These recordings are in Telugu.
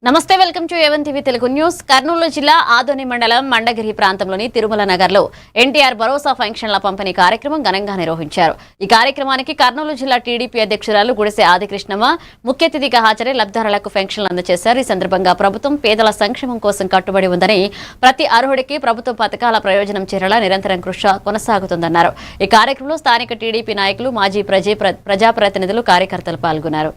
నమస్తే welcome to A1 TV Telugu news. Kurnool జిల్లా ఆదోని మండలం మండగిరి ప్రాంతంలోని తిరుమల నగర్లో ఎన్టీఆర్ భరోసా ఫంక్షన్ల పంపిణీ కార్యక్రమం ఘనంగా నిర్వహించారు. ఈ కార్యక్రమానికి కర్నూలు జిల్లా టీడీపీ అధ్యక్షురాలు గుడిసె ఆదికృష్ణమ్మ ముఖ్య అతిథిగా హాజరై లబ్ధిదారులకు పెన్షన్లు అందజేశారు. ఈ సందర్భంగా ప్రభుత్వం పేదల సంక్షేమం కోసం కట్టుబడి ఉందని, ప్రతి అర్హుడికి ప్రభుత్వ పథకాల ప్రయోజనం చేరేలా నిరంతరం కృషి కొనసాగుతుందన్నారు. ఈ కార్యక్రమంలో స్థానిక టీడీపీ నాయకులు, మాజీ ప్రజాప్రతినిధులు, కార్యకర్తలు పాల్గొన్నారు.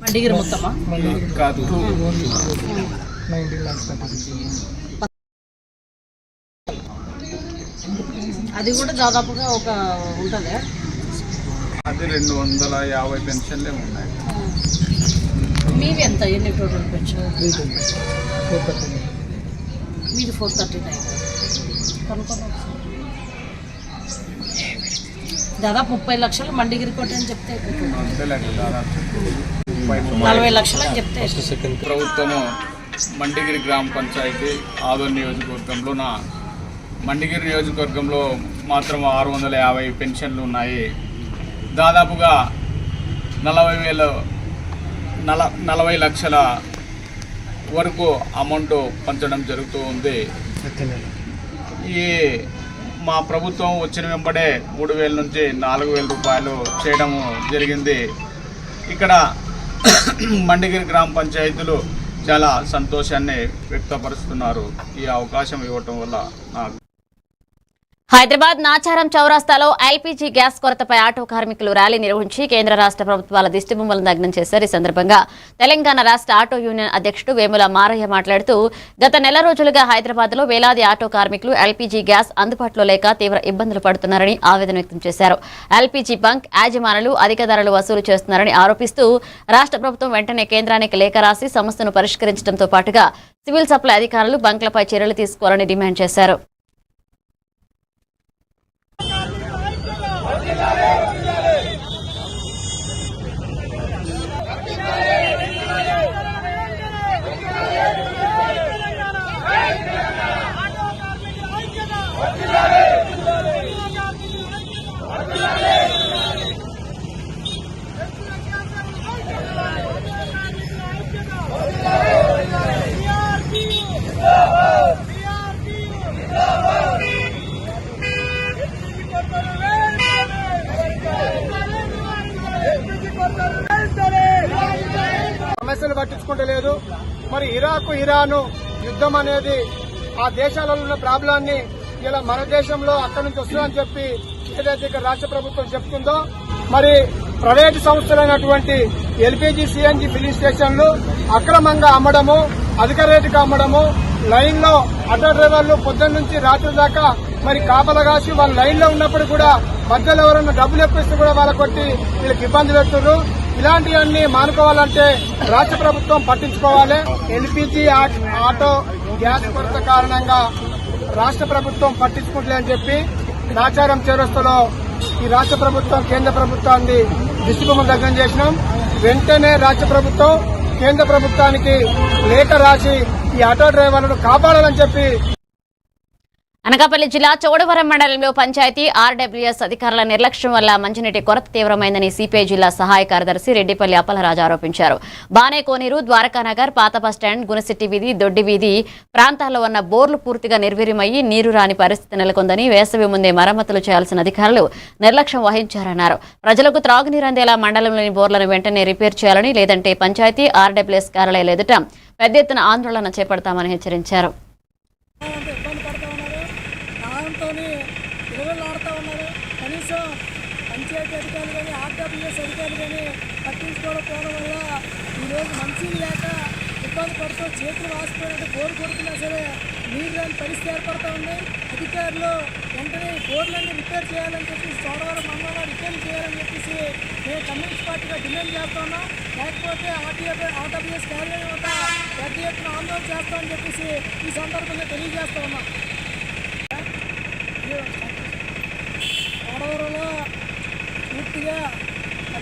మండిగిరి మొత్తమా కాదు, అది కూడా దాదాపుగా ఒక ఉంటుంది. అది 250 పెన్షన్లే ఉన్నాయి. మీవి ఎంత? ఎన్ని టోటల్ పెన్షన్? మీది 439. కనుక్కోండి. దాదాపు 30 లక్షలు మండిగిరి కోట అని చెప్తే 40 లక్షలు అని చెప్తే ప్రభుత్వము మండిగిరి గ్రామ పంచాయతీ ఆదోని నియోజకవర్గంలో మండిగిరి నియోజకవర్గంలో మాత్రం 650 పెన్షన్లు ఉన్నాయి. దాదాపుగా 40 లక్షల వరకు అమౌంట్ పంచడం జరుగుతూ ఉంది. ఈ మా ప్రభుత్వం వచ్చిన వెంబడే 3,000 నుంచి 4,000 రూపాయలు చేయడము జరిగింది. ఇక్కడ మండిగిరి గ్రామ పంచాయతీలు చాలా సంతోషాన్ని వ్యక్తపరుస్తున్నారు. ఈ అవకాశం ఇవ్వటం వల్ల నాకు. హైదరాబాద్ నాచారం చౌరాస్తాలో ఎల్పీజీ గ్యాస్ కొరతపై ఆటో కార్మికులు ర్యాలీ నిర్వహించి కేంద్ర రాష్ట్ర ప్రభుత్వాల దిష్టిబొమ్మలను దగ్నం చేశారు. ఈ సందర్భంగా తెలంగాణ రాష్ట్ర ఆటో యూనియన్ అధ్యక్షుడు వేముల మారయ్య మాట్లాడుతూ, గత నెల రోజులుగా హైదరాబాద్ లో వేలాది ఆటో కార్మికులు ఎల్పీజీ గ్యాస్ అందుబాటులో లేక తీవ్ర ఇబ్బందులు పడుతున్నారని ఆవేదన వ్యక్తం చేశారు. ఎల్పీజీ బంక్ యాజమానులు అధిక ధరలు వసూలు చేస్తున్నారని ఆరోపిస్తూ రాష్ట్ర ప్రభుత్వం వెంటనే కేంద్రానికి లేఖ రాసి సమస్యను పరిష్కరించడంతో పాటుగా సివిల్ సప్లై అధికారులు బంక్లపై చర్యలు తీసుకోవాలని డిమాండ్ చేశారు. సమస్యలు పట్టించుకుంటలేదు. మరి ఇరాను యుద్ధం అనేది ఆ దేశాలలో ఉన్న ప్రాబ్లాన్ని ఇలా మన దేశంలో అక్కడి నుంచి వస్తుందని చెప్పి ఏదైతే ఇక్కడ రాష్ట్ర ప్రభుత్వం చెప్తుందో, మరి ప్రైవేటు సంస్థలైనటువంటి ఎల్పీజీ సిఎన్జీ ఫిల్లింగ్ స్టేషన్లు అక్రమంగా అమ్మడము, అధిక రేటుగా అమ్మడము, లైన్ లో ఆటో డ్రైవర్లు పొద్దున్న నుంచి రాత్రి దాకా మరి కాపలా కాసి వాళ్ళ లైన్ లో ఉన్నప్పుడు కూడా మధ్యలో ఎవరైనా డబ్బులు ఎప్పిస్తే కూడా వాళ్ళ కొట్టి వీళ్ళకి ఇబ్బంది పెడుతున్నారు. ఇలాంటివన్నీ మానుకోవాలంటే రాష్ట్ర ప్రభుత్వం పట్టించుకోవాలి. ఎల్పీజీ ఆటో గ్యాస్ కొరత కారణంగా రాష్ట్ర ప్రభుత్వం పట్టించుకుంటలేదని చెప్పి నాచారం చౌరస్తాలో ఈ రాష్ట్ర ప్రభుత్వం కేంద్ర ప్రభుత్వాన్ని దిష్టిబొమ్మలు దగ్నం చేసినాం. వెంటనే రాష్ట్ర ప్రభుత్వం కేంద్ర ప్రభుత్వానికి లేఖ రాసి ఈ ఆటో డ్రైవర్లను కాపాడాలని చెప్పి. అనకాపల్లి జిల్లా చోడవరం మండలంలో పంచాయతీ ఆర్డబ్ల్యూఎస్ అధికారుల నిర్లక్ష్యం వల్ల మంచినీటి కొరత తీవ్రమైందని సిపిఐ జిల్లా సహాయ కార్యదర్శి రెడ్డిపల్లి అప్పలరాజు ఆరోపించారు. బానేకోనేరు, ద్వారకానగర్, పాత బస్టాండ్, గునసిట్టి వీధి, దొడ్డి వీధి ప్రాంతాల్లో ఉన్న బోర్లు పూర్తిగా నిర్వీర్యమయ్యి నీరు రాని పరిస్థితి నెలకొందని, వేసవి ముందే మరమ్మతులు చేయాల్సిన అధికారులు నిర్లక్ష్యం వహించారన్నారు. ప్రజలకు త్రాగునీరు అందేలా మండలంలోని బోర్లను వెంటనే రిపేర్ చేయాలని, లేదంటే పంచాయతీ ఆర్డబ్ల్యూఎస్ కార్యాలయాల ఎదుట పెద్ద ఎత్తున ఆందోళన చేపడతామని హెచ్చరించారు. కనీసం పంచాయతీ అధికారులు కానీ ఆర్డబ్ల్యూఎస్ అధికారులు కానీ పట్టించుకోకపోవడం వల్ల ఈరోజు మంచిలు లేక ఇబ్బంది పడుతూ చేతులు వాసిపోయినట్టు బోరు కొడుతున్నా సరే నీరు రాని పరిస్థితి ఏర్పడుతూ ఉంది. అధికారులు వెంటనే బోర్లన్నీ రిపేర్ చేయాలని చెప్పేసి చోడవరం మండలంలో రిపేర్ చేయాలని చెప్పేసి మేము కమ్యూనిస్ట్ పార్టీగా డిమాండ్ చేస్తున్నాం. లేకపోతే ఆర్డబ్ల్యూఎస్ కార్యాలయం వద్ద పెద్ద ఎత్తున ఆందోళన చేస్తామని చెప్పేసి ఈ సందర్భంగా తెలియజేస్తా ఉన్నాం. చోడవరంలో పూర్తిగా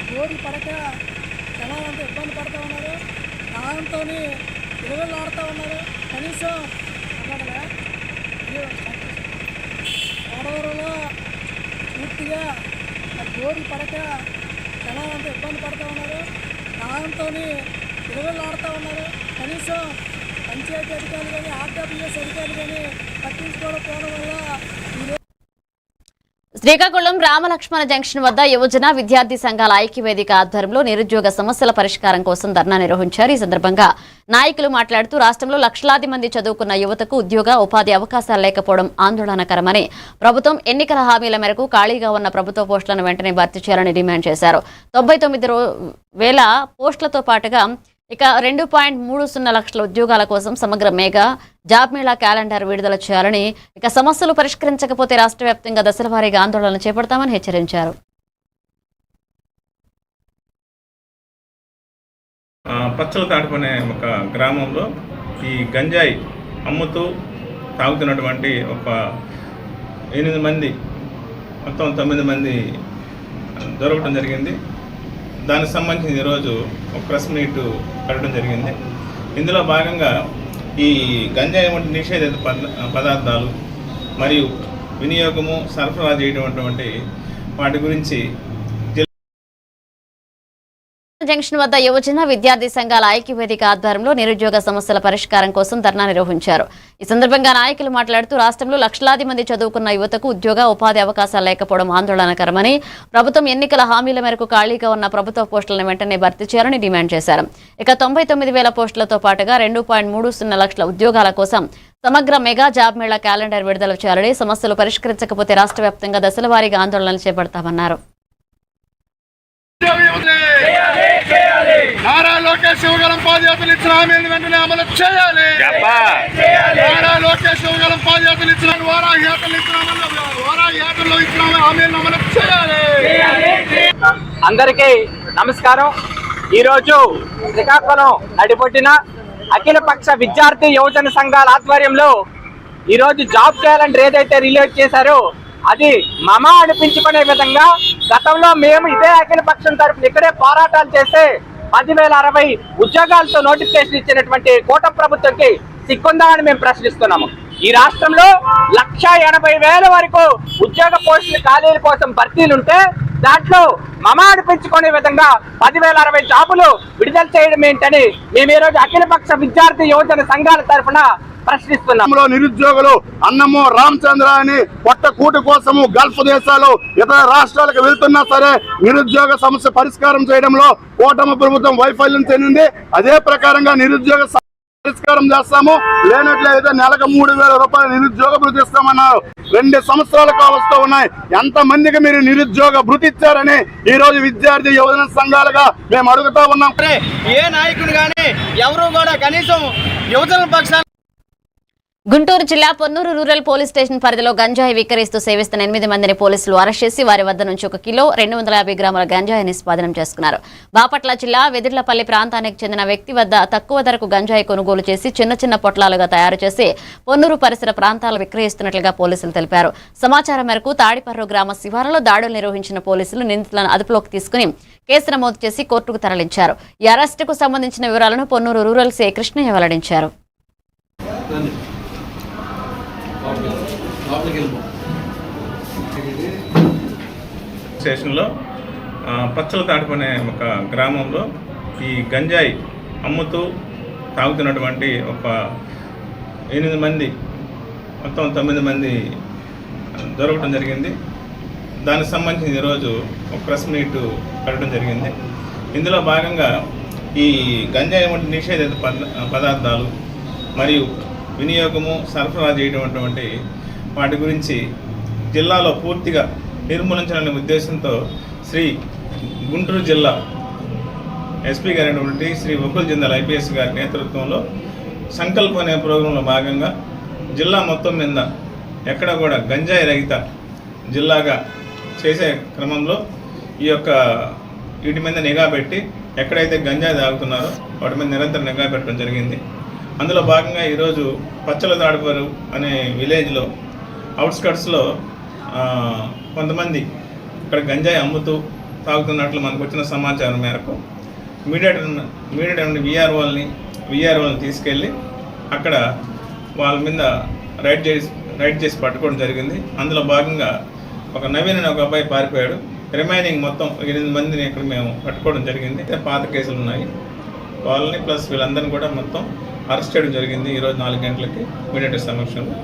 బోర్లు పడక జనాలంతా ఇబ్బంది పడుతూ ఉన్నారు. దాంతో విలువలాడుతూ ఉన్నారు. కనీసం గోడవరంలో పూర్తిగా గోరు పడక జనాలంతా ఇబ్బంది పడుతూ ఉన్నారు. దాంతో విలువలాడుతూ ఉన్నారు. కనీసం పంచాయతీ అధికారులు కానీ ఆర్డబ్ల్యూఎస్ అధికారులు కానీ పట్టించుకోవడం వల్ల శ్రీకాకుళం రామలక్ష్మణ జంక్షన్ వద్ద యువజన విద్యార్థి సంఘాల ఐక్యవేదిక ఆధ్వర్యంలో నిరుద్యోగ సమస్యల పరిష్కారం కోసం ధర్నా నిర్వహించారు. ఈ సందర్భంగా నాయకులు మాట్లాడుతూ రాష్ట్రంలో లక్షలాది మంది చదువుకున్న యువతకు ఉద్యోగ ఉపాధి అవకాశాలు లేకపోవడం ఆందోళనకరమని, ప్రభుత్వం ఎన్నికల హామీల మేరకు ఖాళీగా ఉన్న ప్రభుత్వ పోస్టులను వెంటనే భర్తీ చేయాలని డిమాండ్ చేశారు. 99,000 పోస్టులతో పాటుగా ఇక 2.30 లక్షల ఉద్యోగాల కోసం సమగ్ర మెగా జాబ్ మేళా క్యాలెండర్ విడుదల చేయాలని, ఇక సమస్యలు పరిష్కరించకపోతే రాష్ట్ర వ్యాప్తంగా దశల వారీగా ఆందోళన చేపడతామని హెచ్చరించారు. పచ్చల తాడుకునే ఒక గ్రామంలో ఈ గంజాయి అమ్ముతూ తాగుతున్నటువంటి ఒక 8 మంది, మొత్తం 9 మంది దొరకడం జరిగింది. దానికి సంబంధించి ఈరోజు ఒక ప్రెస్ మీట్ పెట్టడం జరిగింది. ఇందులో భాగంగా ఈ గంజాయి వంటి నిషేధిత పదార్థాలు మరియు వినియోగము సరఫరా చేయటువంటి వాటి గురించి జంక్షన్ వద్ద యువజన విద్యార్థి సంఘాల ఐక్యవేదిక ఆధ్వర్యంలో నిరుద్యోగ సమస్యల పరిష్కారం కోసం ధర్నా నిర్వహించారు. ఈ సందర్భంగా నాయకులు మాట్లాడుతూ రాష్ట్రంలో లక్షలాది మంది చదువుకున్న యువతకు ఉద్యోగ ఉపాధి అవకాశాలు లేకపోవడం ఆందోళనకరమని, ప్రభుత్వం ఎన్నికల హామీల మేరకు ఖాళీగా ఉన్న ప్రభుత్వ పోస్టులను వెంటనే భర్తీ చేయాలని డిమాండ్ చేశారు. ఇక 99,000 పోస్టులతో పాటుగా 2.30 లక్షల ఉద్యోగాల కోసం సమగ్ర మెగా జాబ్ మేళా క్యాలెండర్ విడుదల చేయాలని, సమస్యలు పరిష్కరించకపోతే రాష్ట్ర వ్యాప్తంగా దశల వారీగా ఆందోళనలు చేపడతామన్నారు. నారా లోకేష్ యువగలం పాదయాత్రలు ఇచ్చిన హామీలను వెంటనే అమలు చేయాలి. నారా లోకేష్ యువగలం పాదయాత్రలు ఇచ్చిన వారాహయాత్రలు ఇచ్చిన హామీలను అమలు చేయాలి. అందరికీ నమస్కారం. ఈరోజు శ్రీకాకుళం నడిబొడ్డిన అఖిలపక్ష విద్యార్థి యువజన సంఘాల ఆధ్వర్యంలో ఈరోజు జాబ్ క్యాలెండర్ ఏదైతే రిలీజ్ చేశారో అది మమ అనిపించుకునే విధంగా గతంలో మేము ఇదే అఖిల పక్షం తరఫున ఇక్కడే పోరాటాలు చేస్తే 10,060 ఉద్యోగాలతో నోటిఫికేషన్ ఇచ్చినటువంటి కూటమి ప్రభుత్వంకి సిగ్గుందా అని మేము ప్రశ్నిస్తున్నాము. ఈ రాష్ట్రంలో 180,000 వరకు ఉద్యోగ పోస్టుల ఖాళీల కోసం భర్తీలుంటే దాంట్లో మమ అనిపించుకునే విధంగా 10,060 జాబులు విడుదల చేయడం ఏంటని మేము ఈరోజు అఖిలపక్ష విద్యార్థి యువజన సంఘాల తరఫున ప్రశ్నిస్తున్నాం. నిరుద్యోగులు అన్నమో రామచంద్ర అని పొట్ట కూటు కోసము గల్ఫ్ దేశాలు ఇతర రాష్ట్రాలకు వెళ్తున్నా సరే నిరుద్యోగ సమస్య పరిష్కారం చేయడంలో కూటమి ప్రభుత్వం వైఫల్యం చెందింది. అదే ప్రకారంగా నిరుద్యోగ పరిష్కారం చేస్తాము, లేనట్లయితే నెలకు 3,000 రూపాయలు నిరుద్యోగ భృతి ఇస్తామన్నారు. 2 సంవత్సరాలు కావస్తూ ఉన్నాయి. ఎంత మందికి మీరు నిరుద్యోగ భృతి ఇచ్చారని ఈ రోజు విద్యార్థి యువజన సంఘాలుగా మేము అడుగుతా ఉన్నాం. ఏ నాయకుడు కానీ ఎవరు కూడా కనీసం యువజన పక్షాలు గుంటూరు జిల్లా పొన్నూరు రూరల్ పోలీస్ స్టేషన్ పరిధిలో గంజాయి విక్రయిస్తూ సేవిస్తున్న 8 మందిని పోలీసులు అరెస్ట్ చేసి వారి వద్ద నుంచి 1 కిలో 250 గ్రాముల గంజాయిని స్వాధీనం చేసుకున్నారు. బాపట్ల జిల్లా వెదిర్లపల్లి ప్రాంతానికి చెందిన వ్యక్తి వద్ద తక్కువ ధరకు గంజాయి కొనుగోలు చేసి చిన్న పొట్లాలుగా తయారు చేసి పొన్నూరు పరిసర ప్రాంతాలు విక్రయిస్తున్నట్లుగా పోలీసులు తెలిపారు. సమాచారం మేరకు తాడిపర్రు గ్రామ శివారులో దాడులు నిర్వహించిన పోలీసులు నిందితులను అదుపులోకి తీసుకుని కేసు నమోదు చేసి కోర్టుకు తరలించారు. ఈ అరెస్టుకు సంబంధించిన వివరాలను పొన్నూరు రూరల్ సీఐ కృష్ణయ్య వెల్లడించారు. స్టేషన్లో పచ్చల తాడుకునే ఒక గ్రామంలో ఈ గంజాయి అమ్ముతూ తాగుతున్నటువంటి ఒక 8 మంది, మొత్తం 9 మంది దొరకడం జరిగింది. దానికి సంబంధించి ఈరోజు ఒక ప్రెస్ మీట్ పెట్టడం జరిగింది. ఇందులో భాగంగా ఈ గంజాయి వంటి నిషేధిత పదార్థాలు మరియు వినియోగము సరఫరా చేయటువంటి వాటి గురించి జిల్లాలో పూర్తిగా నిర్మూలించాలనే ఉద్దేశంతో శ్రీ గుంటూరు జిల్లా ఎస్పీ గారైనటువంటి శ్రీ వకుల్ జిందాల్ ఐపీఎస్ గారి నేతృత్వంలో సంకల్ప అనే ప్రోగ్రాంలో భాగంగా జిల్లా మొత్తం మీద ఎక్కడ కూడా గంజాయి రహిత జిల్లాగా చేసే క్రమంలో ఈ యొక్క వీటి మీద నిఘా పెట్టి ఎక్కడైతే గంజాయి తాగుతున్నారో వాటి మీద నిరంతరం నిఘా పెట్టడం జరిగింది. అందులో భాగంగా ఈరోజు పచ్చల తాడుపరు అనే విలేజ్లో అవుట్స్కట్స్లో కొంతమంది ఇక్కడ గంజాయి అమ్ముతూ తాగుతున్నట్లు మనకు వచ్చిన సమాచారం మేరకు మీడియేటర్ విఆర్ఓని తీసుకెళ్ళి అక్కడ వాళ్ళ మీద రైడ్ చేసి పట్టుకోవడం జరిగింది. అందులో భాగంగా ఒక నవీన్ అనే ఒక అబ్బాయి పారిపోయాడు. రిమైనింగ్ మొత్తం 8 మందిని ఇక్కడ మేము పట్టుకోవడం జరిగింది. పాత కేసులు ఉన్నాయి వాళ్ళని ప్లస్ వీళ్ళందరినీ కూడా మొత్తం అరెస్ట్ చేయడం జరిగింది ఈరోజు 4 గంటలకి మీడియేటర్ సమక్షంలో.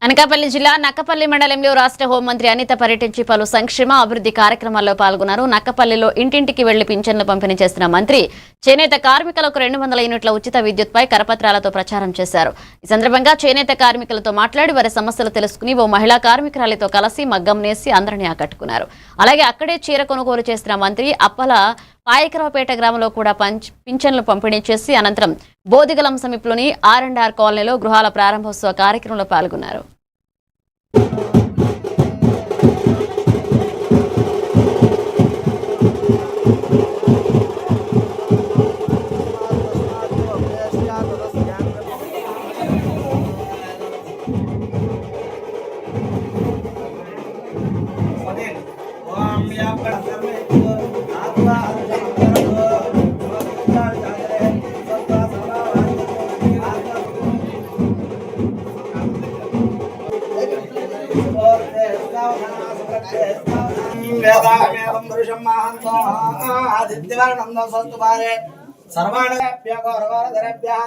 అనకాపల్లి జిల్లా నక్కపల్లి మండలంలో రాష్ట్ర హోంమంత్రి అనిత పర్యటించి పలు సంక్షేమ అభివృద్ధి కార్యక్రమాల్లో పాల్గొన్నారు. నక్కపల్లిలో ఇంటింటికి వెళ్లి పింఛన్లు పంపిణీ చేస్తున్న మంత్రి చేనేత కార్మికులకు 200 యూనిట్ల ఉచిత విద్యుత్పై కరపత్రాలతో ప్రచారం చేశారు. ఈ సందర్భంగా చేనేత కార్మికులతో మాట్లాడి వారి సమస్యలు తెలుసుకుని ఓ మహిళా కార్మికురాలితో కలిసి మగ్గం నేసి అందరినీ ఆకట్టుకున్నారు. అలాగే అక్కడే చీర కొనుగోలు చేస్తున్న మంత్రి అప్పల పాయకరావుపేట గ్రామంలో కూడా పింఛన్లు పంపిణీ చేసి అనంతరం బోదిగలం సమీపంలోని R&R కాలనీలో గృహాల ప్రారంభోత్సవ కార్యక్రమంలో పాల్గొన్నారు. వేదామేవం పురుషం మహంతో ఆదిత్యవర్ణందో స్వస్తుపారే సర్వాణేభ్యో గౌరవధరేభ్యః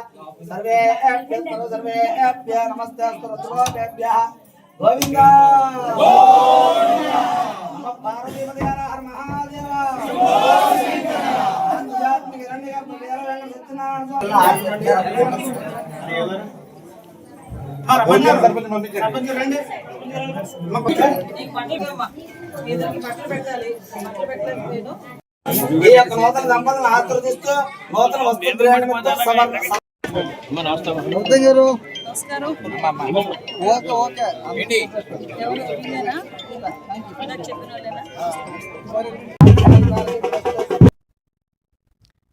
సర్వేభ్యో నమస్తేస్తు రుద్రోభ్యః గోవింద నమ పార్వతీపతి హర మహాదేవ ఆధ్యాత్మిక హిరణ్యగర్భ వీరవేంకట సత్యనారాయణ ఈ యొక్క నూతన దంపతులను ఆశీర్వదిస్తూ నూతన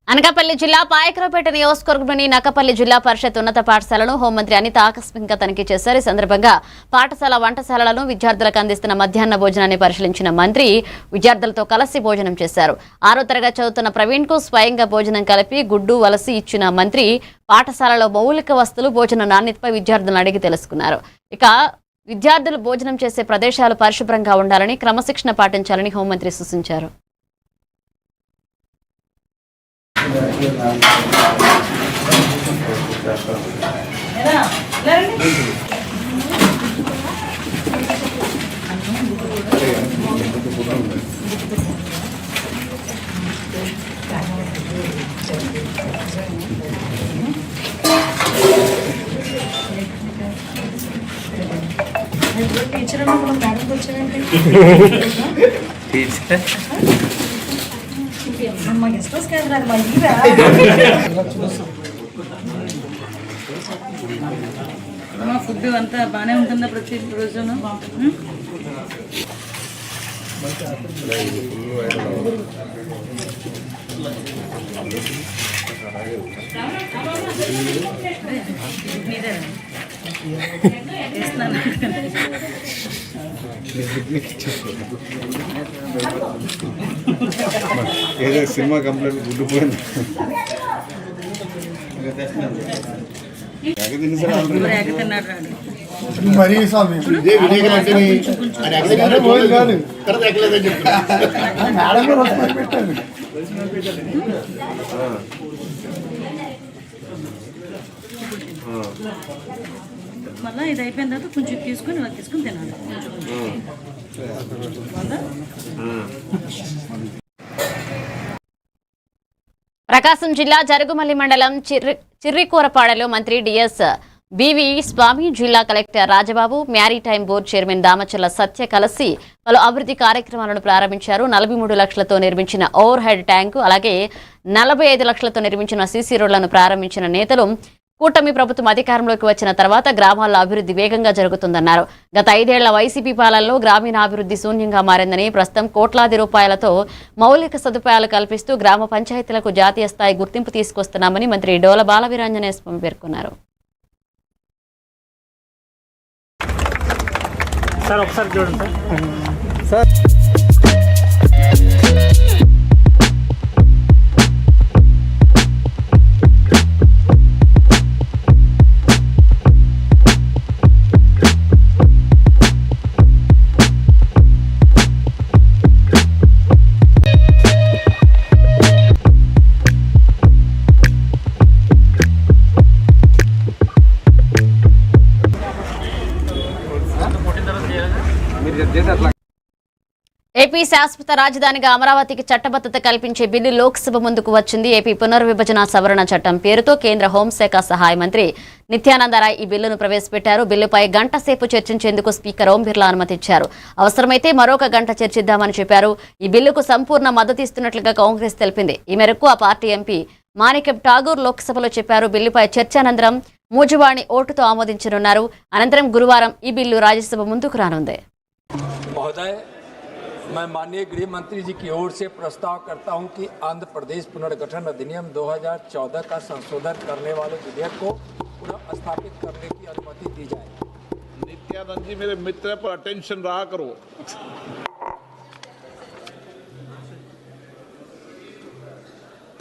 అనకాపల్లి జిల్లా పాయకరావుపేట నియోజకవర్గంలోని నక్కపల్లి జిల్లా పరిషత్ ఉన్నత పాఠశాలను హోంమంత్రి అనిత ఆకస్మికంగా తనిఖీ చేశారు. ఈ సందర్భంగా పాఠశాల వంటశాలలను విద్యార్థులకు అందిస్తున్న మధ్యాహ్న భోజనాన్ని పరిశీలించిన మంత్రి విద్యార్థులతో కలిసి భోజనం చేశారు. 6వ తరగతి చదువుతున్న ప్రవీణ్ కు స్వయంగా భోజనం కలిపి గుడ్డు వలసి ఇచ్చిన మంత్రి పాఠశాలలో మౌలిక వస్తువులు భోజన నాణ్యతపై విద్యార్థులను అడిగి తెలుసుకున్నారు. ఇక విద్యార్థులు భోజనం చేసే ప్రదేశాలు పరిశుభ్రంగా ఉండాలని క్రమశిక్షణ పాటించాలని హోంమంత్రి సూచించారు. ఫుడ్ అంతా బాగానే ఉంటుందా ప్రతి రోజును? ఏదో సినిమా కంప్లైంట్ గుడ్డిపోయింది. మరీ స్వామి పెట్టాను. మళ్ళీ ఇది అయిపోయిన తర్వాత కొంచెం తీసుకొని తినాలి. ప్రకాశం జిల్లా జరుగుమల్లి మండలం చిర్రికూరపాడలో మంత్రి డిఎస్ బివి స్వామి, జిల్లా collector Rajababu, maritime board chairman Damacharla Satya కలిసి పలు అభివృద్ధి కార్యక్రమాలను ప్రారంభించారు. 43 లక్షలతో నిర్మించిన ఓవర్ హెడ్ ట్యాంకు, అలాగే 45 లక్షలతో నిర్మించిన సీసీ రోడ్లను ప్రారంభించిన నేతలు కూటమి ప్రభుత్వం అధికారంలోకి వచ్చిన తర్వాత గ్రామాల్లో అభివృద్ధి వేగంగా జరుగుతుందన్నారు. గత 5 ఏళ్ల వైసీపీ పాలనలో గ్రామీణాభివృద్ధి శూన్యంగా మారిందని, ప్రస్తుతం కోట్లాది రూపాయలతో మౌలిక సదుపాయాలు కల్పిస్తూ గ్రామ పంచాయతీలకు జాతీయ స్థాయి గుర్తింపు తీసుకొస్తున్నామని మంత్రి డోల బాలవీరాంజనేయ స్వామి పేర్కొన్నారు. ఒకసారి చూడండి సార్. ఏపీ శాశ్వత రాజధానిగా అమరావతికి చట్టబద్ధత కల్పించే బిల్లు లోక్సభ ముందుకు వచ్చింది. ఏపీ పునర్విభజన సవరణ చట్టం పేరుతో కేంద్ర హోంశాఖ సహాయ మంత్రి నిత్యానంద రాయ్ ఈ బిల్లును ప్రవేశపెట్టారు. బిల్లుపై గంట సేపు చర్చించేందుకు స్పీకర్ ఓం బిర్లా అనుమతిచ్చారు. అవసరమైతే మరొక గంట చర్చిద్దామని చెప్పారు. ఈ బిల్లుకు సంపూర్ణ మద్దతు ఇస్తున్నట్లుగా కాంగ్రెస్ తెలిపింది. ఈ మేరకు ఆ పార్టీ ఎంపీ మాణిక్యం ఠాగూర్ లోక్సభలో చెప్పారు. బిల్లుపై చర్చ అనంతరం మూజువాణి ఓటుతో ఆమోదించనున్నారు. అనంతరం గురువారం ఈ బిల్లు రాజ్యసభ ముందుకు రానుంది. मैं माननीय गृह मंत्री जी की ओर से प्रस्ताव करता हूं कि आंध्र प्रदेश पुनर्गठन अधिनियम 2014 का संशोधन करने वाले विधेयक को पुनः स्थापित करने की अनुमति दी जाए। नित्यानंद जी मेरे मित्र पर अटेंशन रहा करो।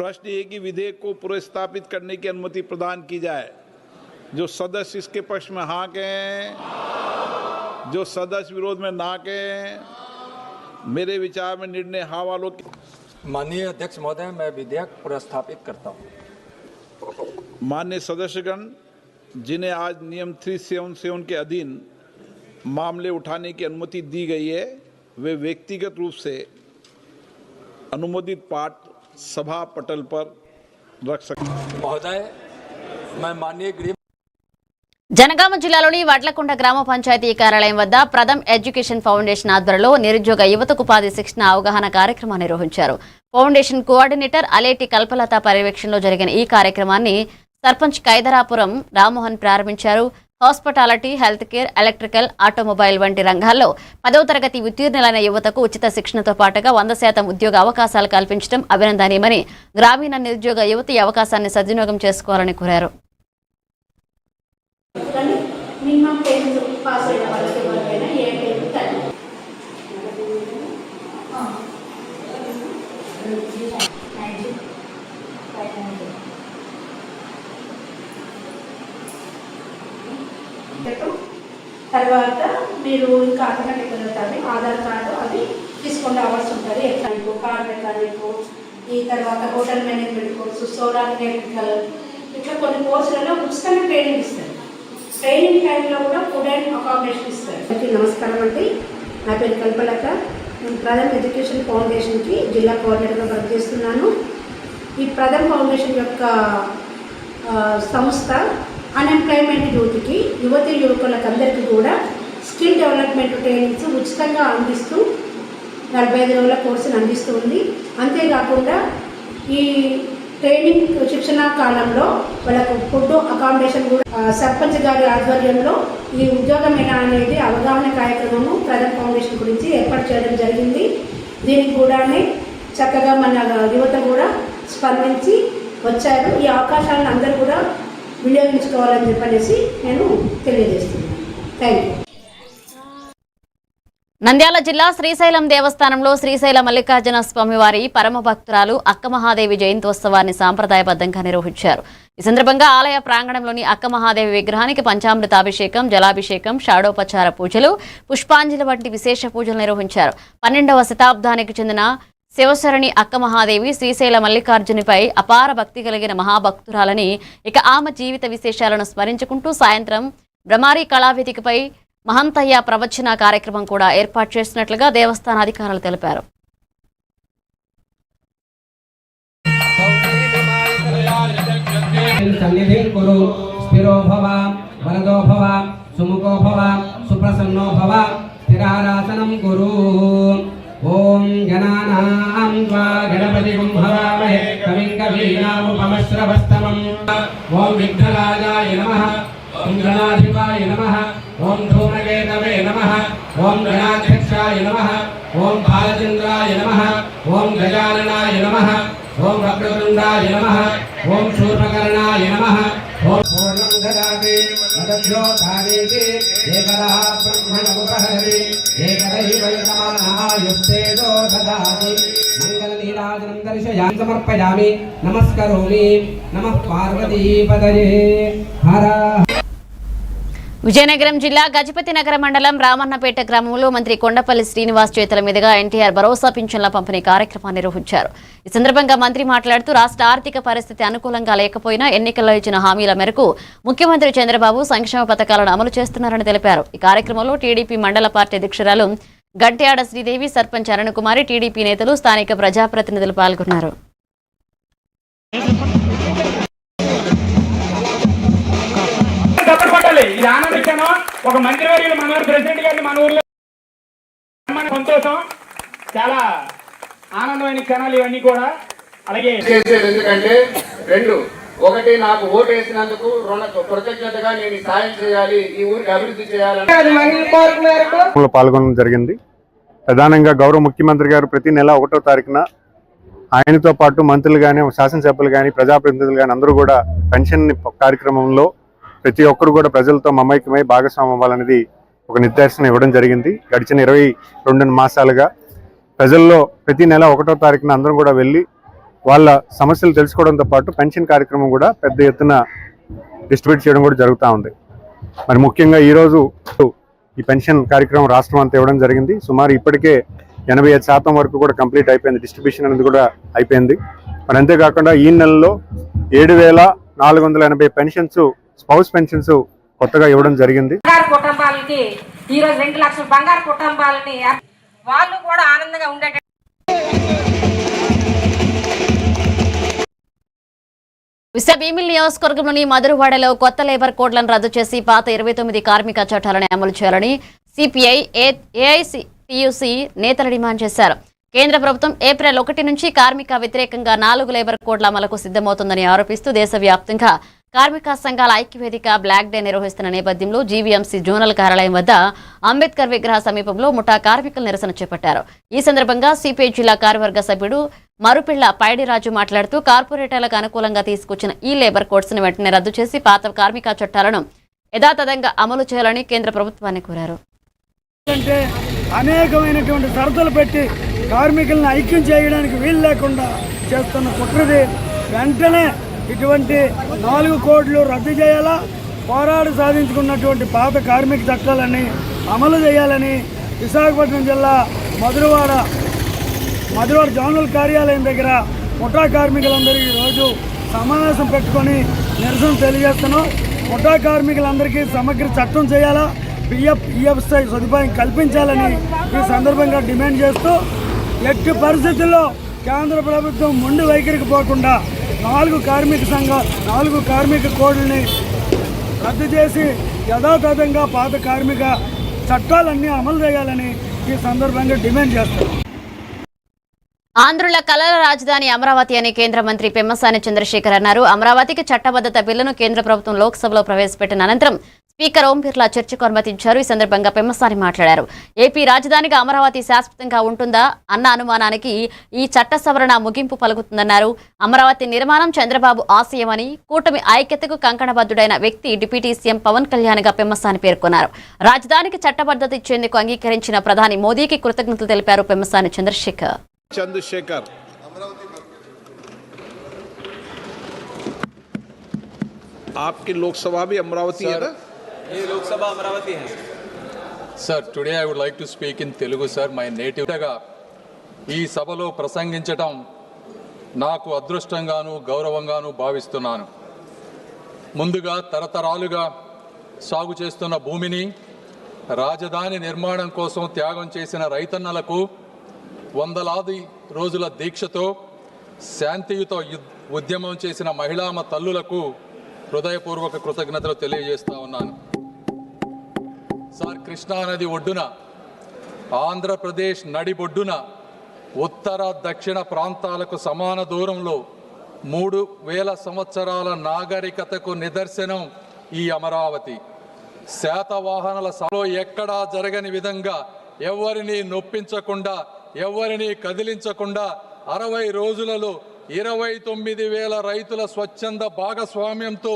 प्रश्न ये कि विधेयक को पुनर्स्थापित करने की अनुमति प्रदान की जाए। जो सदस्य इसके पक्ष में हाँ कहें, जो सदस्य विरोध में ना कहें। मेरे विचार में निर्णय हाँ वालों की। माननीय अध्यक्ष महोदय, मैं विधेयक पुनर्स्थापित करता हूं। माननीय सदस्यगण, जिन्हें आज नियम 377 के अधीन मामले उठाने की अनुमति दी गई है, वे व्यक्तिगत रूप से अनुमोदित पाठ सभा पटल पर रख सकते हैं। महोदय, मैं माननीय गृह జనగామ జిల్లాలోని వడ్లకొండ గ్రామ పంచాయతీ కార్యాలయం వద్ద ప్రథమ్ ఎడ్యుకేషన్ ఫౌండేషన్ ఆధ్వర్యంలో నిరుద్యోగ యువతకు ఉపాధి శిక్షణ అవగాహన కార్యక్రమాన్ని నిర్వహించారు. ఫౌండేషన్ కోఆర్డినేటర్ అలేటి కల్పలత పర్యవేక్షణలో జరిగిన ఈ కార్యక్రమాన్ని సర్పంచ్ కైదరాపురం రామ్మోహన్ ప్రారంభించారు. Hospitality, health care, electrical, automobile వంటి రంగాల్లో 10వ తరగతి ఉత్తీర్ణులైన యువతకు ఉచిత శిక్షణతో పాటుగా 100% ఉద్యోగ అవకాశాలు కల్పించడం అభినందనీయమని గ్రామీణ నిరుద్యోగ యువత ఈ అవకాశాన్ని సద్వినియోగం చేసుకోవాలని కోరారు. మినిమం 10th పాస్ అయిన వాళ్ళకి ఎవరికైనా ఏ టైం తగ్గి తర్వాత మీరు ఇంకా ఆటోమేటిక్ వెళ్తారు. ఆధార్ కార్డు అది తీసుకొని రావాల్సి ఉంటుంది. ఎలక్ట్రానిక్, కార్ మెకానిక్, ఈ తర్వాత hotel management course, solar electrical, ఇట్లా కొన్ని కోర్సులలో ఉచితంగా ట్రైనింగ్ ఇస్తారు. ట్రైనింగ్ టైంలో కూడా ఫుడ్ అండ్ అకామిడేషన్ ఇస్తారు. నమస్కారం అండి, నా పేరు కల్పలత. నేను ప్రథమ్ ఎడ్యుకేషన్ ఫౌండేషన్కి జిల్లా కోఆర్డినేటర్గా వర్క్ చేస్తున్నాను. ఈ ప్రథమ్ ఫౌండేషన్ యొక్క సంస్థ అన్ఎంప్లాయ్మెంట్ యూత్కి, యువతి యువకులకు అందరికీ కూడా స్కిల్ డెవలప్మెంట్ ట్రైనింగ్స్ ఉచితంగా అందిస్తూ 45 రోజుల కోర్సును అందిస్తూ ఉంది. అంతేకాకుండా ఈ ట్రైనింగ్ శిక్షణ కాలంలో వాళ్ళకు ఫుడ్, అకామిడేషన్ కూడా సర్పంచ్ గారి ఆధ్వర్యంలో ఈ ఉద్యోగమేళా అనేది అవగాహన కార్యక్రమము ప్రథమ్ ఫౌండేషన్ గురించి ఏర్పాటు చేయడం జరిగింది. దీనికి కూడా చక్కగా మన యువత కూడా స్పందించి వచ్చారు. ఈ అవకాశాలను అందరూ కూడా వినియోగించుకోవాలని చెప్పనేసి నేను తెలియజేస్తున్నాను. Thank you. నంద్యాల జిల్లా శ్రీశైలం దేవస్థానంలో శ్రీశైల మల్లికార్జున స్వామివారి పరమ భక్తురాలు అక్కమహాదేవి జయంతోత్సవాన్ని సాంప్రదాయబద్ధంగా నిర్వహించారు. ఈ సందర్భంగా ఆలయ ప్రాంగణంలోని అక్కమహాదేవి విగ్రహానికి పంచామృతాభిషేకం, జలాభిషేకం, షాడోపచార పూజలు, పుష్పాంజలి వంటి విశేష పూజలు నిర్వహించారు. 12వ శతాబ్దానికి చెందిన శివశరణి అక్కమహాదేవి శ్రీశైల మల్లికార్జునిపై అపార భక్తి కలిగిన మహాభక్తురాలని, ఇక ఆమె జీవిత విశేషాలను స్మరించుకుంటూ సాయంత్రం బ్రహ్మారీ కళావేదికపై మహంతయ్య ప్రవచన కార్యక్రమం కూడా ఏర్పాటు చేసినట్లుగా దేవస్థాన అధికారులు తెలిపారు. ఓం గణానాం త్వా గణపతిం హవామహే కవిం కవీనాముపమశ్రవస్తమం. ఓం విఘ్నరాజాయ నమః, ఓం గణాధిపాయ నమః, ఓం ధూమకేతవే నమః, ఓం గణాధ్యక్షాయ నమః, ఓం బాలచంద్రాయ నమః, ఓం గజాననాయ నమః, ఓం వక్రతుండాయ నమః, ఓం శూర్పకర్ణాయ నమః. ఓం పూర్ణం దదాతి మదభ్యో ధారేతి ఏకదా బ్రహ్మణముపహరతి ఏకదైవైతమాయుస్తేజో దదాతి. మంగళనీరాజనం దర్శయామి సమర్పయామి. నమస్కరోమి. నమః పార్వతీపతయే. హర. విజయనగరం జిల్లా గజపతి నగర మండలం రామన్నపేట గ్రామంలో మంత్రి కొండపల్లి శ్రీనివాస్ చేతుల మీదుగా ఎన్టీఆర్ భరోసా పింఛన్ల పంపిణీ కార్యక్రమాన్ని నిర్వహించారు. ఈ సందర్భంగా మంత్రి మాట్లాడుతూ రాష్ట్ర ఆర్థిక పరిస్థితి అనుకూలంగా లేకపోయినా ఎన్నికల్లో ఇచ్చిన హామీల మేరకు ముఖ్యమంత్రి చంద్రబాబు సంక్షేమ పథకాలను అమలు చేస్తున్నారని తెలిపారు. ఈ కార్యక్రమంలో టీడీపీ మండల పార్టీ అధ్యక్షురాలు గంట్యాడ శ్రీదేవి, సర్పంచ్ అరుణకుమారి, టీడీపీ నేతలు, స్థానిక ప్రజాప్రతినిధులు పాల్గొన్నారు. ఒక మంత్రివర్యులు మన ప్రెసిడెంట్ గారిని మన ఊర్లో సంతోషం, చాలా ఆనందమైన క్షణాలు ఇవన్నీ కూడా. అలాగే ఎందుకంటే ఒకటి నాకు ఓటు వేసినందుకు కృతజ్ఞతగా నేను సాయం చేయాలి, ఈ ఊరికి అభివృద్ధి చేయాలని పాల్గొనడం జరిగింది. ప్రధానంగా గౌరవ ముఖ్యమంత్రి గారు ప్రతి నెల 1వ తారీఖున ఆయనతో పాటు మంత్రులు కానీ, శాసనసభ్యులు కానీ, ప్రజాప్రతినిధులు కానీ అందరూ కూడా పెన్షన్ కార్యక్రమంలో ప్రతి ఒక్కరు కూడా ప్రజలతో మమైక్యమై భాగస్వామ్యం అవ్వాలనేది ఒక నిర్దేశం ఇవ్వడం జరిగింది. గడిచిన 22 మాసాలుగా ప్రజల్లో ప్రతి నెల 1వ తారీఖున అందరం కూడా వెళ్ళి వాళ్ళ సమస్యలు తెలుసుకోవడంతో పాటు పెన్షన్ కార్యక్రమం కూడా పెద్ద ఎత్తున డిస్ట్రిబ్యూట్ చేయడం కూడా జరుగుతూ ఉంది. మరి ముఖ్యంగా ఈరోజు ఈ పెన్షన్ కార్యక్రమం రాష్ట్రం అంతా ఇవ్వడం జరిగింది. సుమారు ఇప్పటికే 85% వరకు కూడా కంప్లీట్ అయిపోయింది, డిస్ట్రిబ్యూషన్ అనేది కూడా అయిపోయింది. మరి అంతేకాకుండా ఈ నెలలో 7,480 పెన్షన్స్, స్పౌస్ పెన్షన్స్ కొత్తగా ఇవ్వడం జరిగింది. కుటుంబాలకి ఈరోజు 2 లక్షల బంగారు కుటుంబాలని వాళ్ళు కూడా ఆనందంగా ఉండేట విశాఖ భీమిలి నియోజకవర్గంలోని మధురవాడలో కొత్త లేబర్ కోడ్లను రద్దు చేసి పాత 29 కార్మిక చట్టాలను అమలు చేయాలని సిపిఐ, ఏఐటియుసి నేతలు డిమాండ్ చేశారు. కేంద్ర ప్రభుత్వం ఏప్రిల్ 1 నుంచి కార్మిక వ్యతిరేకంగా 4 లేబర్ కోడ్ల అమలుకు సిద్ధమవుతుందని ఆరోపిస్తూ దేశవ్యాప్తంగా కార్మిక సంఘాల ఐక్యవేదిక బ్లాక్ డే నిర్వహిస్తున్న నేపథ్యంలో జీవీఎంసీ జోనల్ కార్యాలయం వద్ద అంబేద్కర్ విగ్రహ సమీపంలో ముఠా కార్మికులు నిరసన చేపట్టారు. ఈ సందర్భంగా సిపిఐ జిల్లా కార్యవర్గ సభ్యుడు మరుపిళ్ల పైడిరాజు మాట్లాడుతూ కార్పొరేటర్లకు అనుకూలంగా తీసుకొచ్చిన ఈ లేబర్ కోడ్స్ ను వెంటనే రద్దు చేసి పాత కార్మిక చట్టాలను యథాతథంగా అమలు చేయాలని కేంద్ర ప్రభుత్వాన్ని కోరారు. అనేకమైనటువంటి షరతులు పెట్టి కార్మికులను ఐక్యం చేయడానికి వీలు లేకుండా చేస్తున్న కుట్రది. వెంటనే ఇటువంటి 4 కోడ్లు రద్దు చేయాలా, పోరాడి సాధించుకున్నటువంటి పాత కార్మిక చట్టాలని అమలు చేయాలని విశాఖపట్నం జిల్లా మధురవాడ జోనల్ కార్యాలయం దగ్గర ముఠా కార్మికులందరూ ఈరోజు సమావేశం పెట్టుకొని నిరసన తెలియజేస్తున్నాం. ముఠా కార్మికులందరికీ సమగ్ర చట్టం చేయాలా, ఈఎఫ్ఐ సదుపాయం కల్పించాలని ఈ సందర్భంగా డిమాండ్ చేస్తూ ఎట్టి పరిస్థితుల్లో కేంద్ర ప్రభుత్వం మొండి వైఖరికి పోకుండా 4 కార్మిక కోడ్లని రద్దు చేసి యథాతథంగా పాత కార్మిక చట్టాలన్నీ అమలు చేయాలని ఈ సందర్భంగా డిమాండ్ చేస్తారు. ఆంధ్రుల కళల రాజధాని అమరావతి అని కేంద్ర మంత్రి పెమ్మసాని చంద్రశేఖర్ అన్నారు. అమరావతికి చట్టబద్ధత బిల్లును కేంద్ర ప్రభుత్వం లోక్సభలో ప్రవేశపెట్టిన అనంతరం స్పీకర్ ఓం బిర్లా చర్చకు అనుమతించారు. ఈ సందర్భంగా పెమ్మసాని మాట్లాడారు. ఏపీ రాజధానిగా అమరావతి శాశ్వతంగా ఉంటుందా అన్న అనుమానానికి ఈ చట్ట సవరణ ముగింపు పలుకుతుందన్నారు. అమరావతి నిర్మాణం చంద్రబాబు ఆశయమని, కూటమి ఐక్యతకు కంకణబద్దుడైన వ్యక్తి డిప్యూటీ సీఎం పవన్ కళ్యాణ్ గా పెమ్మసాని పేర్కొన్నారు. రాజధానికి చట్టబద్ధత ఇచ్చేందుకు అంగీకరించిన ప్రధాని మోదీకి కృతజ్ఞతలు తెలిపారు పెమ్మసాని చంద్రశేఖర్. आपकी लोकसभा भी अमरावती है ना? ये लोकसभा अमरावती है sir. Today I would like to speak in Telugu sir, my native. ఈ సభలో ప్రసంగించటం నాకు అదృష్టంగాను గౌరవంగాను భావిస్తున్నాను. ముందుగా తరతరాలుగా సాగు చేస్తున్న భూమిని రాజధాని నిర్మాణం కోసం త్యాగం చేసిన రైతన్నలకు వందలాది రోజుల దీక్షతో శాంతియుత ఉద్యమం చేసిన మహిళామ తల్లులకు హృదయపూర్వక కృతజ్ఞతలు తెలియజేస్తా ఉన్నాను. సార్, కృష్ణానది ఒడ్డున, ఆంధ్రప్రదేశ్ నడిబొడ్డున ఉత్తర దక్షిణ ప్రాంతాలకు సమాన దూరంలో 3000 సంవత్సరాల నాగరికతకు నిదర్శనం ఈ అమరావతి. శాతవాహనుల సభలో ఎక్కడా జరగని విధంగా ఎవరిని నొప్పించకుండా, ఎవరిని కదిలించకుండా 60 రోజులలో 29,000 రైతుల స్వచ్ఛంద భాగస్వామ్యంతో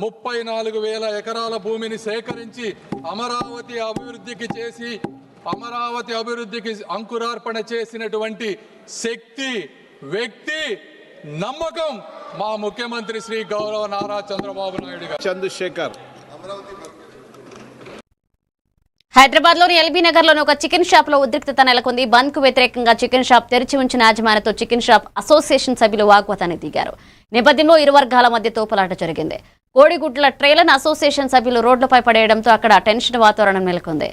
34,000 ఎకరాల భూమిని సేకరించి అమరావతి అభివృద్ధికి అంకురార్పణ చేసినటువంటి శక్తి, వ్యక్తి, నమ్మకం మా ముఖ్యమంత్రి శ్రీ గౌరవ నారా చంద్రబాబు నాయుడు గారు. చంద్రశేఖర్. హైదరాబాద్ లోని ఎల్బీ నగర్ లోని ఒక చికెన్ షాప్ లో ఉద్రిక్తత నెలకొంది. బంద్ కు వ్యతిరేకంగా చికెన్ షాప్ తెరిచి ఉంచిన యాజమాన్యంతో చికెన్ షాప్ అసోసియేషన్ సభ్యులు వాగ్వాదానికి దిగారు. నేపథ్యంలో ఇరు వర్గాల మధ్య తోపులాట జరిగింది. కోడిగుడ్ల ట్రేలను అసోసియేషన్ సభ్యులు రోడ్లపై పడేయడంతో అక్కడ టెన్షన్ వాతావరణం నెలకొంది.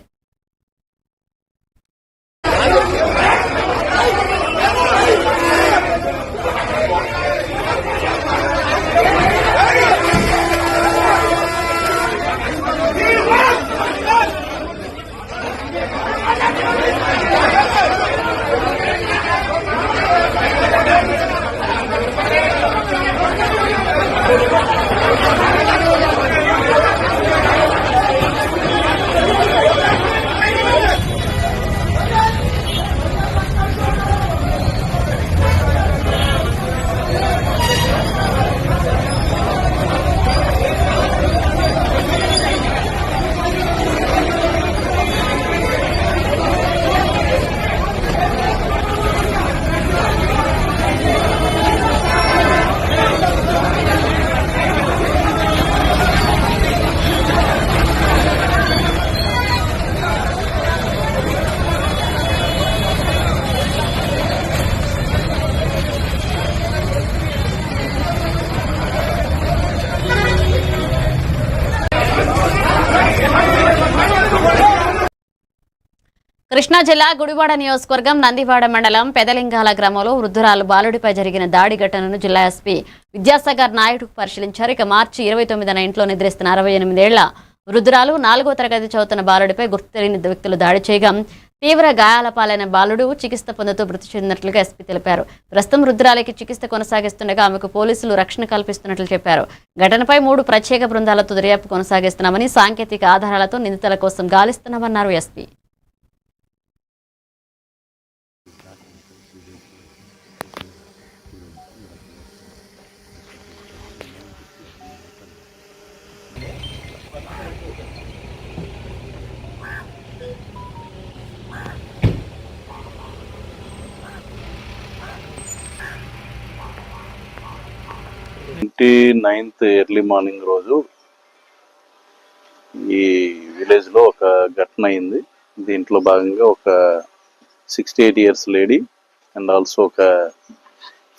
కృష్ణా జిల్లా గుడివాడ నియోజకవర్గం నందివాడ మండలం పెదలింగాల గ్రామంలో వృద్ధురాలు బాలుడిపై జరిగిన దాడి ఘటనను జిల్లా ఎస్పీ విద్యాసాగర్ నాయుడు పరిశీలించారు. ఇక మార్చి 29న ఇంట్లో నిద్రిస్తున్న 68 ఏళ్ల వృద్ధురాలు 4వ తరగతి చదువుతున్న బాలుడిపై గుర్తు తెలియని వ్యక్తులు దాడి చేయగా తీవ్ర గాయాల పాలైన బాలుడు చికిత్స పొందుతూ మృతి చెందినట్లుగా ఎస్పీ తెలిపారు. ప్రస్తుతం వృద్ధురాలికి చికిత్స కొనసాగిస్తుండగా ఆమెకు పోలీసులు రక్షణ కల్పిస్తున్నట్లు చెప్పారు. ఘటనపై 3 ప్రత్యేక బృందాలతో దర్యాప్తు కొనసాగిస్తున్నామని, సాంకేతిక ఆధారాలతో నిందితుల కోసం గాలిస్తున్నామన్నారు ఎస్పీ. ఎర్లీ మార్నింగ్ రోజు ఈ విలేజ్ లో ఒక ఘటన అయింది. దీంట్లో భాగంగా ఒక 68 ఇయర్స్ లేడీ అండ్ ఆల్సో ఒక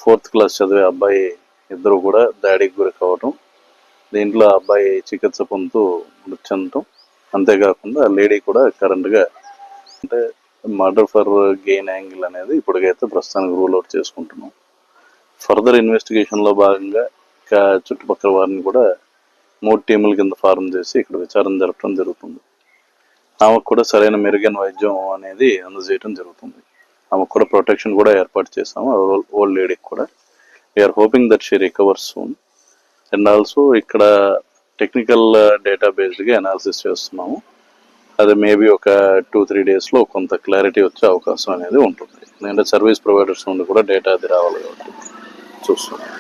4th క్లాస్ చదివే అబ్బాయి ఇద్దరు కూడా దాడికి గురి కావటం, దీంట్లో అబ్బాయి చికిత్స పొందుతూ మృతి చెందటం, అంతేకాకుండా లేడీ కూడా కరెంట్గా అంటే మర్డర్ ఫర్ గెయిన్ యాంగిల్ అనేది ఇప్పటికైతే ప్రస్తుతానికి రూల్ అవుట్ చేసుకుంటున్నాం. ఫర్దర్ ఇన్వెస్టిగేషన్ లో భాగంగా చుట్టుపక్కల వారిని కూడా 3 టీముల కింద ఫారం చేసి ఇక్కడ విచారణ జరపడం జరుగుతుంది. ఆమెకు కూడా సరైన మెరుగైన వైద్యం అనేది అందజేయడం జరుగుతుంది. ఆమెకు కూడా ప్రొటెక్షన్ కూడా ఏర్పాటు చేసాము. ఓల్డ్ లేడీకి కూడా we're hoping that she recovers soon. And also ఇక్కడ టెక్నికల్ డేటా బేస్డ్గా అనాలిసిస్ చేస్తున్నాము. అది మేబీ ఒక 2-3 డేస్లో కొంత క్లారిటీ వచ్చే అవకాశం అనేది ఉంటుంది. ఎందుకంటే సర్వీస్ ప్రొవైడర్స్ నుండి కూడా డేటా అది రావాలి కాబట్టి చూస్తున్నాం.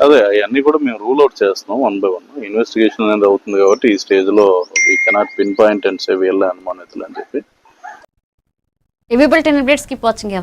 అదే అవన్నీ కూడా మేము రూల్ అవుట్ చేస్తున్నాం 1 by 1. ఇన్వెస్టిగేషన్ అనేది అవుతుంది కాబట్టి ఈ స్టేజ్ లో we cannot pin point and say వీళ్ళ అనుమానితులు అని చెప్పి. ఇవి బులెటిన్ అప్డేట్స్ కీప్ వాచింగ్.